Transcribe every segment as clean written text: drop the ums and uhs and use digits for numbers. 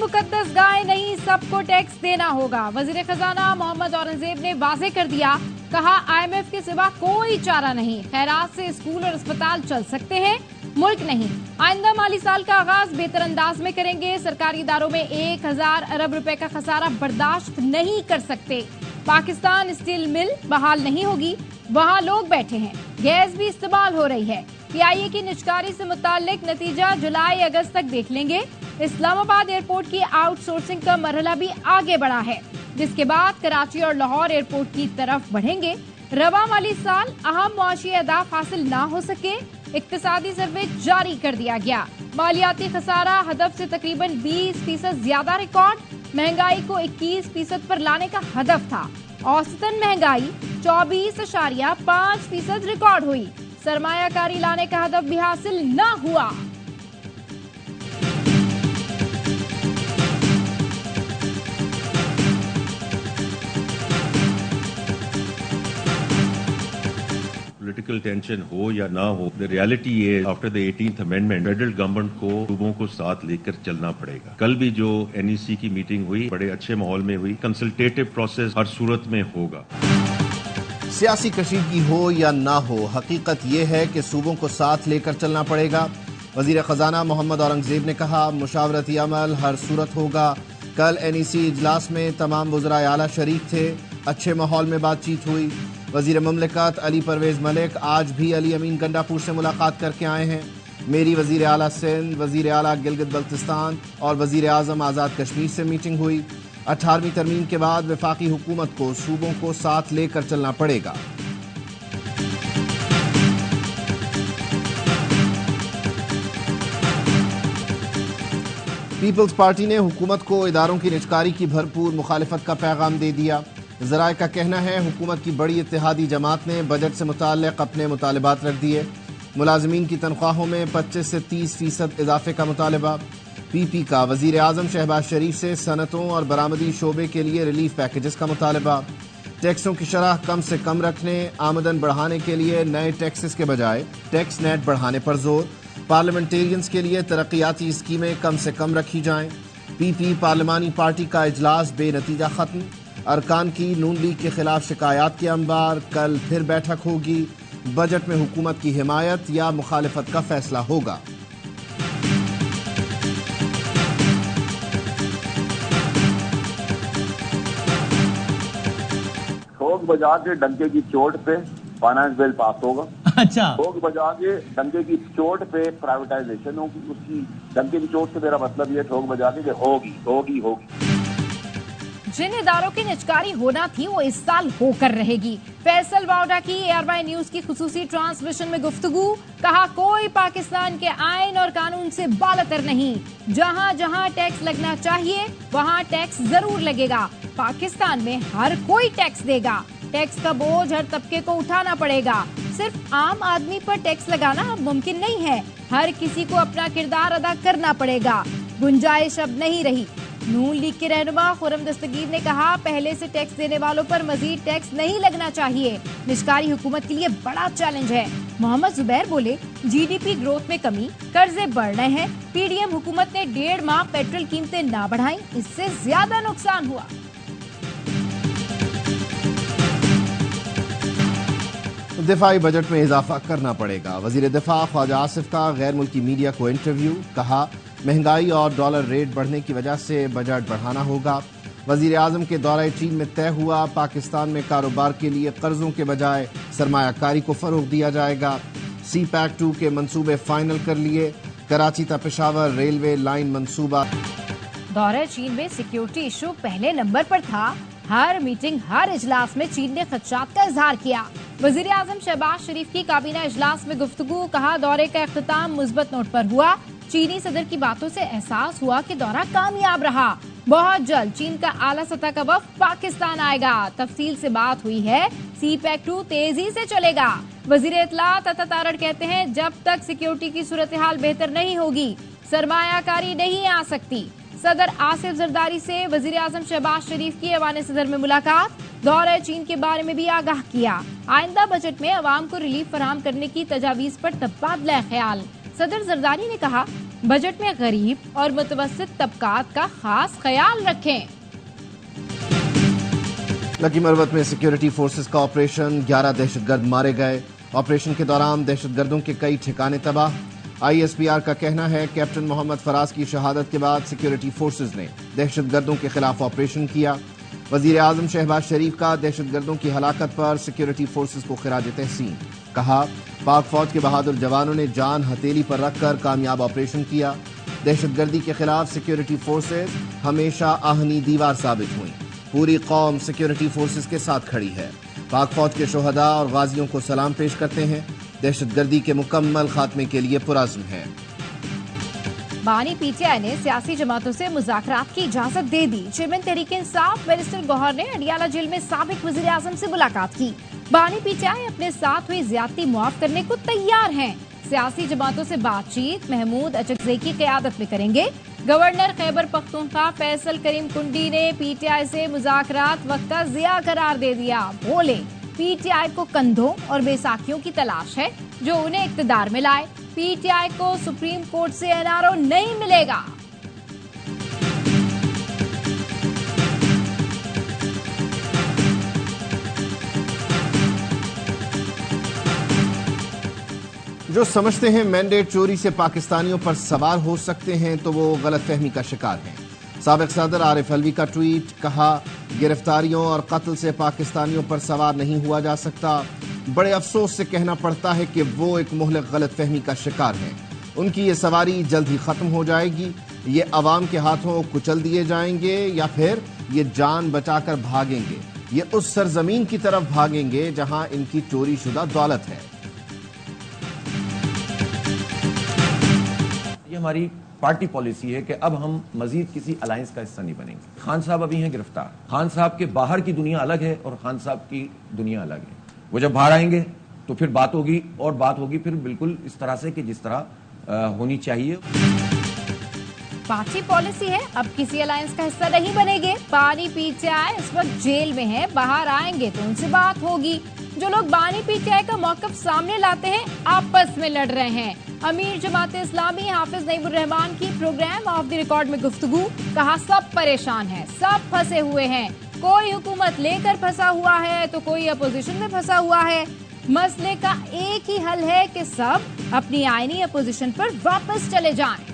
मुकद्दस गाय नहीं, सबको टैक्स देना होगा। वजीर खजाना मोहम्मद औरंगजेब ने वाजे कर दिया, कहा IMF के सिवा कोई चारा नहीं, खैरात से स्कूल और अस्पताल चल सकते हैं, मुल्क नहीं। आइंदा माली साल का आगाज बेहतर अंदाज में करेंगे, सरकारी इदारों में 1000 अरब रुपए का खसारा बर्दाश्त नहीं कर सकते। पाकिस्तान स्टील मिल बहाल नहीं होगी, वहाँ लोग बैठे हैं, गैस भी इस्तेमाल हो रही है। PIA की निजकारी से मुताल्लिक नतीजा जुलाई अगस्त तक देख लेंगे। इस्लामाबाद एयरपोर्ट की आउटसोर्सिंग का मरहला भी आगे बढ़ा है, जिसके बाद कराची और लाहौर एयरपोर्ट की तरफ बढ़ेंगे। रवा माली साल अहम मुआशी अहदाफ हासिल ना हो सके, इक्तिसादी सर्वे जारी कर दिया गया। मालियाती खसारा हदफ से तकरीबन 20% ज्यादा रिकॉर्ड, महंगाई को 21% पर लाने का हदफ था। औसतन महंगाई 24.5% रिकॉर्ड हुई, सरमायाकारी लाने का हदफ भी हासिल न हुआ। पॉलिटिकल टेंशन हो या ना हो, the reality is after the 18th amendment federal government को सूबों को साथ लेकर चलना पड़ेगा। कल भी जो NEC की मीटिंग हुई बड़े अच्छे माहौल में हुई, कंसल्टेटिव प्रोसेस हर सूरत में होगा। सियासी कशीदगी हो या ना हो, हकीकत यह है कि सूबों को साथ लेकर चलना पड़ेगा। वजीर खजाना मोहम्मद औरंगजेब ने कहा, मुशावरती अमल हर सूरत होगा। कल NEC इजलास में तमाम वज़राए आला शरीक थे, अच्छे माहौल में बातचीत हुई। वजीर ममलिकत अली परवेज मलिक आज भी अली अमीन गंडापुर से मुलाकात करके आए हैं। मेरी वजीर आला सिंध, वजीर आला गिलगित बल्तिस्तान और वजीर आजम आज़ाद कश्मीर से मीटिंग हुई। 18वीं तरमीम के बाद वफाकी हुकूमत को सूबों को साथ लेकर चलना पड़ेगा। पीपल्स पार्टी ने हुकूमत को इदारों की निजकारी की भरपूर मुखालिफत का पैगाम दे दिया। ज़राए का कहना है, हुकूमत की बड़ी इत्तेहादी जमात ने बजट से मुताल्लिक़ अपने मुतालबात रख दिए। मुलाजमीन की तनख्वाहों में 25 से 30% इजाफे का मुतालबा। PP का वजीर आजम शहबाज शरीफ से सनतों और बरामदी शोबे के लिए रिलीफ पैकेजेस का मुतालबा। टैक्सों की शरह कम से कम रखने, आमदन बढ़ाने के लिए नए टैक्सेस के बजाय टैक्स नेट बढ़ाने पर जोर। पार्लियामेंटेरियंस के लिए तरक्याती स्कीमें कम से कम रखी जाएं। PP पार्लिमानी पार्टी का इजलास बेनतीजा खत्म। अरकान की नून लीग के खिलाफ शिकायत के अंबार, कल फिर बैठक होगी। बजट में हुकूमत की हिमायत या मुखालिफत का फैसला होगा। ठोक बजा के डंके की चोट पे फाइनेंस बिल पास होगा। अच्छा, ठोक बजा के डंके की चोट पे प्राइवेटाइजेशन होगी। उसकी डंके की चोट से मेरा मतलब ये ठोक बजा के होगी होगी होगी। जिन इदारों की निजकारी होना थी वो इस साल होकर रहेगी। फैसल वाउडा की ARY न्यूज की खुसूसी ट्रांसमिशन में गुफ्तगू, कहा कोई पाकिस्तान के आइन और कानून से बालतर नहीं, जहां जहां टैक्स लगना चाहिए वहां टैक्स जरूर लगेगा। पाकिस्तान में हर कोई टैक्स देगा, टैक्स का बोझ हर तबके को उठाना पड़ेगा। सिर्फ आम आदमी पर टैक्स लगाना अब मुमकिन नहीं है, हर किसी को अपना किरदार अदा करना पड़ेगा, गुंजाइश अब नहीं रही। नून लीग के रहनुमा खुर्रम दस्तगीर ने कहा, पहले से टैक्स देने वालों पर मजीद टैक्स नहीं लगना चाहिए, निजकारी हुकूमत के लिए बड़ा चैलेंज है। मोहम्मद जुबैर बोले, GDP ग्रोथ में कमी, कर्जे बढ़ रहे हैं, PDM हुकूमत ने 1.5 माह पेट्रोल कीमतें ना बढ़ाई, इससे ज्यादा नुकसान हुआ। दिफाई बजट में इजाफा करना पड़ेगा। वजीर दिफा ख्वाजा आसिफ का गैर मुल्की मीडिया को इंटरव्यू, कहा महंगाई और डॉलर रेट बढ़ने की वजह से बजट बढ़ाना होगा। वजीर आजम के दौरे चीन में तय हुआ, पाकिस्तान में कारोबार के लिए कर्जों के बजाय सरमायाकारी को फरोग दिया जाएगा। CPEC 2 के मंसूबे फाइनल कर लिए। कराची ता पेशावर रेलवे लाइन मंसूबा। दौरे चीन में सिक्योरिटी इशू पहले नंबर पर था। हर मीटिंग, हर इजलास में चीन ने खदशात का इजहार किया। वजीर आजम शहबाज शरीफ की काबीना इजलास में गुफ्तगू, कहा दौरे का इख्तिताम मुस्बत नोट पर हुआ। चीनी सदर की बातों से एहसास हुआ कि दौरा कामयाब रहा। बहुत जल्द चीन का आला सतह का वफ्द पाकिस्तान आएगा। तफसील से बात हुई है, CPEC 2 तेजी से चलेगा। वजीर इत्तलात अता तारड़ कहते हैं, जब तक सिक्योरिटी की सूरत हाल बेहतर नहीं होगी सरमायाकारी नहीं आ सकती। सदर आसिफ जरदारी से वजीर आजम शहबाज शरीफ की ऐवान सदर में मुलाकात, दौरे चीन के बारे में भी आगाह किया। आइंदा बजट में अवाम को रिलीफ फराहम करने की तजावीज पर तबादला ख्याल। सदर जरदारी ने कहा, बजट में गरीब और मुतवस्सित तबकात का खास ख्याल रखें। लकी मरवत में सिक्योरिटी फोर्सेस का ऑपरेशन, 11 दहशतगर्द मारे गए। ऑपरेशन के दौरान दहशतगर्दों के कई ठिकाने तबाह। ISPR का कहना है कैप्टन मोहम्मद फराज की शहादत के बाद सिक्योरिटी फोर्सेस ने दहशतगर्दों के खिलाफ ऑपरेशन किया। वजीर आजम शहबाज शरीफ का दहशतगर्दों की हलाकत पर सिक्योरिटी फोर्सेस को खिराज तहसीन। कहा पाक फौज के बहादुर जवानों ने जान हथेली पर रखकर कामयाब ऑपरेशन किया। दहशतगर्दी के खिलाफ सिक्योरिटी फोर्सेस हमेशा आहनी दीवार साबित हुई। पूरी कौम सिक्योरिटी फोर्सेस के साथ खड़ी है। पाक फौज के शोहदा और गाजियों को सलाम पेश करते हैं। दहशतगर्दी के मुकम्मल खात्मे के लिए पुरअज़्म है। बानी PTI ने सियासी जमातों से मुज़ाकरात की इजाजत दे दी। चेयरमैन तहरीक-ए इंसाफ बैरिस्टर गौहर ने अडियाला जेल में साबिक वज़ीर आज़म से मुलाकात की। बानी PTI अपने साथ हुई ज्यादती मुआफ करने को तैयार हैं। सियासी जमातों से बातचीत महमूद अचकज़ई की क़यादत में करेंगे। गवर्नर खैबर पख्तूनख्वा फैसल करीम कुंडी ने PTI से मुज़ाकरात वक्त का ज़िया करार दे दिया। बोले PTI को कंधों और बेसाखियों की तलाश है जो उन्हें इक़्तिदार में लाए। PTI को सुप्रीम कोर्ट से NRO नहीं मिलेगा। जो समझते हैं मैंडेट चोरी से पाकिस्तानियों पर सवार हो सकते हैं तो वो गलतफहमी का शिकार हैं। साबिक सदर आरिफ अलवी का ट्वीट, कहा गिरफ्तारियों और कत्ल से पाकिस्तानियों पर सवार नहीं हुआ जा सकता। बड़े अफसोस से कहना पड़ता है कि वो एक मुहलक गलतफहमी का शिकार हैं। उनकी ये सवारी जल्द ही खत्म हो जाएगी। ये अवाम के हाथों कुचल दिए जाएंगे या फिर ये जान बचाकर भागेंगे। ये उस सरजमीन की तरफ भागेंगे जहां इनकी चोरी शुदा दौलत है। ये हमारी पार्टी पॉलिसी है कि अब हम मजीद किसी अलायंस का हिस्सा नहीं बनेंगे। खान साहब अभी हैं गिरफ्तार। खान साहब के बाहर की दुनिया अलग है और खान साहब की दुनिया अलग है। वो जब बाहर आएंगे तो फिर बात होगी, और बात होगी फिर बिल्कुल इस तरह से कि जिस तरह होनी चाहिए। पार्टी पॉलिसी है, अब किसी अलायंस का हिस्सा नहीं बनेंगे। बानी PTI इस वक्त जेल में है, बाहर आएंगे तो उनसे बात होगी। जो लोग बानी PTI का मौकफ सामने लाते हैं आपस में लड़ रहे हैं। अमीर जमात इस्लामी हाफिज नईमुर रहमान की प्रोग्राम ऑफ द रिकॉर्ड में गुफ्तगू, कहा सब परेशान हैं, सब फंसे हुए हैं। कोई हुकूमत लेकर फंसा हुआ है तो कोई अपोजिशन में फंसा हुआ है। मसले का एक ही हल है कि सब अपनी आईनी अपोजिशन पर वापस चले जाएं।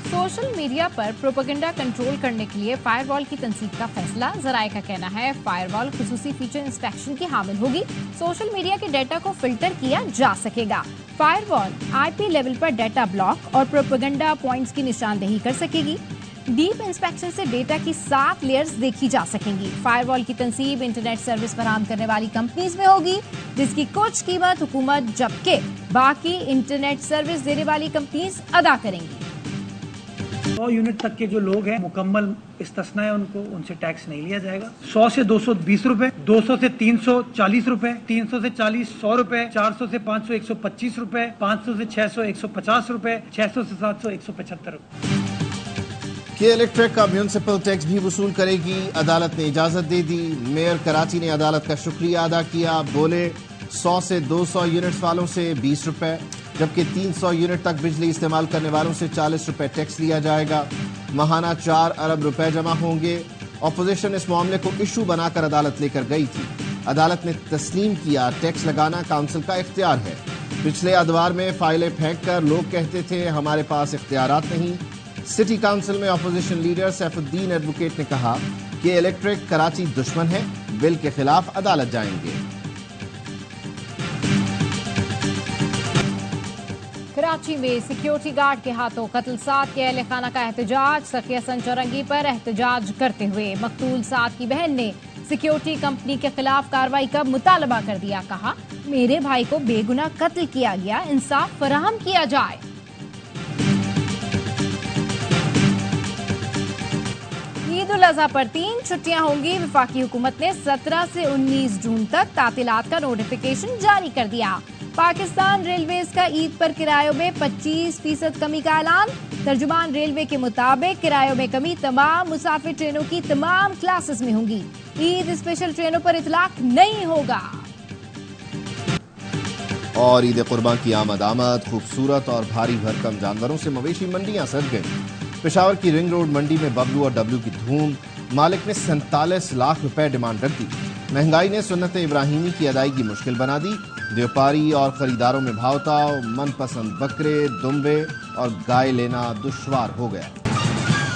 सोशल मीडिया पर प्रोपेगेंडा कंट्रोल करने के लिए फायरवॉल की तंसीब का फैसला। जराए का कहना है फायरवॉल खुसूसी फीचर इंस्पेक्शन की हामिल होगी। सोशल मीडिया के डेटा को फिल्टर किया जा सकेगा। फायरवॉल IP लेवल पर डेटा ब्लॉक और प्रोपेगेंडा पॉइंट्स की निशानदेही कर सकेगी। डीप इंस्पेक्शन से डेटा की 7 लेयर्स देखी जा सकेंगी। फायरवॉल की तंसीब इंटरनेट सर्विस फराहम करने वाली कंपनीज में होगी, जिसकी कुछ कीमत हुकूमत जबकि बाकी इंटरनेट सर्विस देने वाली कंपनीज अदा करेंगी। 100 यूनिट तक के जो लोग हैं मुकम्मल इस्तिस्ना है, उनसे टैक्स नहीं लिया जाएगा। 100 से 220 रुपए, 200 से 340 रुपए, 300 से 40 100 रुपए, 400 से 500 125 रुपए, 500 से 600 150 रुपए, 600 से 700 175 रुपए। के इलेक्ट्रिक का म्यूनिसिपल टैक्स भी वसूल करेगी। अदालत ने इजाजत दे दी। मेयर कराची ने अदालत का शुक्रिया अदा किया। बोले 100 से 200 यूनिट्स वालों से 20 रुपए, जबकि 300 यूनिट तक बिजली इस्तेमाल करने वालों से 40 रुपए टैक्स लिया जाएगा। माहाना 4 अरब रुपए जमा होंगे। अपोजिशन इस मामले को इशू बनाकर अदालत लेकर गई थी। अदालत ने तस्लीम किया टैक्स लगाना काउंसिल का इख्तियार है। पिछले अदवार में फाइलें फेंक कर लोग कहते थे हमारे पास इख्तियारात नहीं। सिटी काउंसिल में अपोजिशन लीडर सैफुद्दीन एडवोकेट ने कहा कि इलेक्ट्रिक कराची दुश्मन है, बिल के खिलाफ अदालत जाएंगे। कराची में सिक्योरिटी गार्ड के हाथों कत्ल साद के अहले खाना का एहतजाज। सखी हसन चौरंगी पर एहतजाज करते हुए मकतूल साद की बहन ने सिक्योरिटी कंपनी के खिलाफ कार्रवाई का मुतालबा कर दिया। कहा मेरे भाई को बेगुनाह कत्ल किया गया, इंसाफ फराहम किया जाए। ईद उल अजहा पर 3 छुट्टियां होंगी। वफाकी हुकूमत ने 17 से 19 जून तक तातीलात का नोटिफिकेशन जारी कर दिया। पाकिस्तान रेलवेज का ईद पर किरायों में 25% कमी का ऐलान। तर्जुमान रेलवे के मुताबिक किरायों में कमी तमाम मुसाफिर ट्रेनों की तमाम क्लासेस में होंगी। ईद स्पेशल ट्रेनों पर इतलाक नहीं होगा। और ईद कुर्बान की आमद खूबसूरत और भारी भरकम जानवरों से मवेशी मंडियां सज गई। पेशावर की रिंग रोड मंडी में बबलू और डब्लू की धूम। मालिक ने 47 लाख रुपए डिमांड रख दी। महंगाई ने सुन्नत इब्राहिमी की अदायगी मुश्किल बना दी। व्यापारी और खरीदारों में भावताव, मनपसंद बकरे, दुम्बे और गाय लेना दुश्वार हो गया।